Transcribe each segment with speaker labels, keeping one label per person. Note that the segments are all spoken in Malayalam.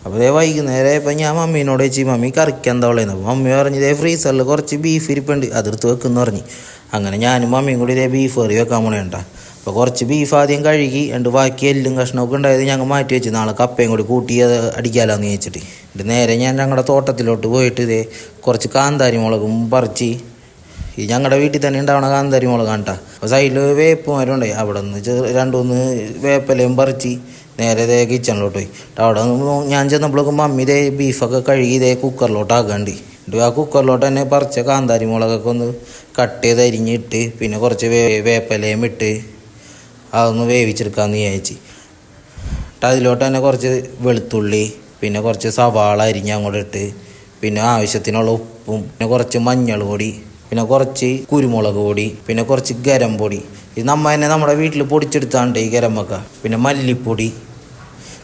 Speaker 1: അപ്പോൾ ഇതേ വൈകുന്നേരം ഇപ്പം ഞാൻ മമ്മീനോട് ചോദിച്ചു മമ്മി കറിക്ക് എന്താ ഉള്ളതെന്ന്. അപ്പോൾ മമ്മി പറഞ്ഞു ഇതേ ഫ്രീസറിൽ കുറച്ച് ബീഫ് ഇരിപ്പുണ്ട് അതെടുത്ത് വെക്കുമെന്ന് പറഞ്ഞു. അങ്ങനെ ഞാനും മമ്മിയും കൂടി ഇതേ ബീഫ് കറി വെക്കാൻ പോണേണ്ട. അപ്പോൾ കുറച്ച് ബീഫ് ആദ്യം കഴുകി എന്നിട്ട് ബാക്കി എല്ലും കഷ്ണമൊക്കെ ഉണ്ടായത് ഞങ്ങൾ മാറ്റി വെച്ച് നാളെ കപ്പയും കൂടി കൂട്ടി അത് അടിക്കാമല്ലോ ചോദിച്ചിട്ട്. എന്നിട്ട് നേരെ ഞാൻ ഞങ്ങളുടെ തോട്ടത്തിലോട്ട് പോയിട്ട് ഇതേ കുറച്ച് കാന്താരി മുളകും പറിച്ച് ഈ ഞങ്ങളുടെ വീട്ടിൽ തന്നെ ഉണ്ടാവണ കാന്താരി മുളക് കണ്ടാ. അപ്പോൾ സൈഡിൽ വേപ്പ് മരമുണ്ടായി അവിടെ നിന്ന് 2-3 വേപ്പിലയും പറിച്ച് നേരെ ഇതേ കിച്ചണിലോട്ട് പോയി. അവിടെ ഞാൻ ചെന്നപ്പോഴേക്കും മമ്മി ഇതേ ബീഫൊക്കെ കഴുകി ഇതേ കുക്കറിലോട്ട് ആക്കാണ്ട്. എന്നിട്ട് ആ കുക്കറിലോട്ട് തന്നെ പറിച്ച കാന്താരി മുളകൊക്കെ ഒന്ന് കട്ട് ചെയ്ത് അരിഞ്ഞിട്ട് പിന്നെ കുറച്ച് വേപ്പിലയും ഇട്ട് അതൊന്ന് വേവിച്ചെടുക്കാമെന്ന് വിചാരിച്ച്. അതിലോട്ട് തന്നെ കുറച്ച് വെളുത്തുള്ളി പിന്നെ കുറച്ച് സവാള അരിഞ്ഞ് അങ്ങോട്ട് ഇട്ട് പിന്നെ ആവശ്യത്തിനുള്ള ഉപ്പും പിന്നെ കുറച്ച് മഞ്ഞൾ പൊടി പിന്നെ കുറച്ച് കുരുമുളക് പൊടി പിന്നെ കുറച്ച് ഗരം പൊടി. ഇത് തന്നെ നമ്മുടെ വീട്ടിൽ പൊടിച്ചെടുത്താണ്ട് ഈ ഗരമൊക്കെ പിന്നെ മല്ലിപ്പൊടി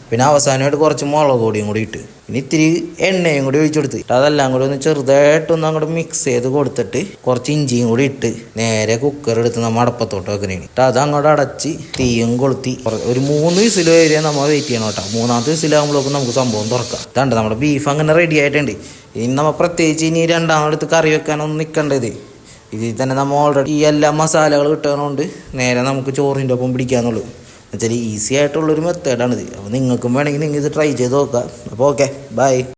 Speaker 1: പിന്നെ അവസാനമായിട്ട് കുറച്ച് മുളക് പൊടിയും കൂടി ഇട്ട് പിന്നെ ഇത്തിരി എണ്ണയും കൂടി ഒഴിച്ചെടുത്ത് അതെല്ലാം കൂടി ഒന്ന് ചെറുതായിട്ടൊന്ന് അങ്ങോട്ട് മിക്സ് ചെയ്ത് കൊടുത്തിട്ട് കുറച്ച് ഇഞ്ചിയും കൂടി ഇട്ട് നേരെ കുക്കർ എടുത്ത് നമ്മൾ അടപ്പത്തോട്ട് വെക്കണേന്. അത് അങ്ങോട്ട് അടച്ച് തീയും കൊളുത്തി ഒരു 3 വിസിൽ വരെ നമ്മൾ വെയിറ്റ് ചെയ്യണം കേട്ടോ. 3ാമത്തെ വിസിലാകുമ്പോഴേക്കും നമുക്ക് സംഭവം തുറക്കാം. ഇതാണ്ട് നമ്മുടെ ബീഫ് അങ്ങനെ റെഡി ആയിട്ടുണ്ട്. ഇനി നമ്മൾ പ്രത്യേകിച്ച് ഇനി 2ാമതെടുത്ത് കറി വെക്കാനൊന്നും നിൽക്കേണ്ടത്. ഇതിൽ തന്നെ നമ്മൾ ഓൾറെഡി ഈ എല്ലാ മസാലകൾ കിട്ടുന്നതുകൊണ്ട് നേരെ നമുക്ക് ചോറിൻ്റെ ഒപ്പം പിടിക്കാന്നുള്ളൂ. എന്നുവെച്ചാൽ ഈസി ആയിട്ടുള്ളൊരു മെത്തേഡാണിത്. അപ്പോൾ നിങ്ങൾക്കും വേണമെങ്കിൽ നിങ്ങൾ ഇത് ട്രൈ ചെയ്ത് നോക്കാം. അപ്പോൾ ഓക്കെ, ബൈ.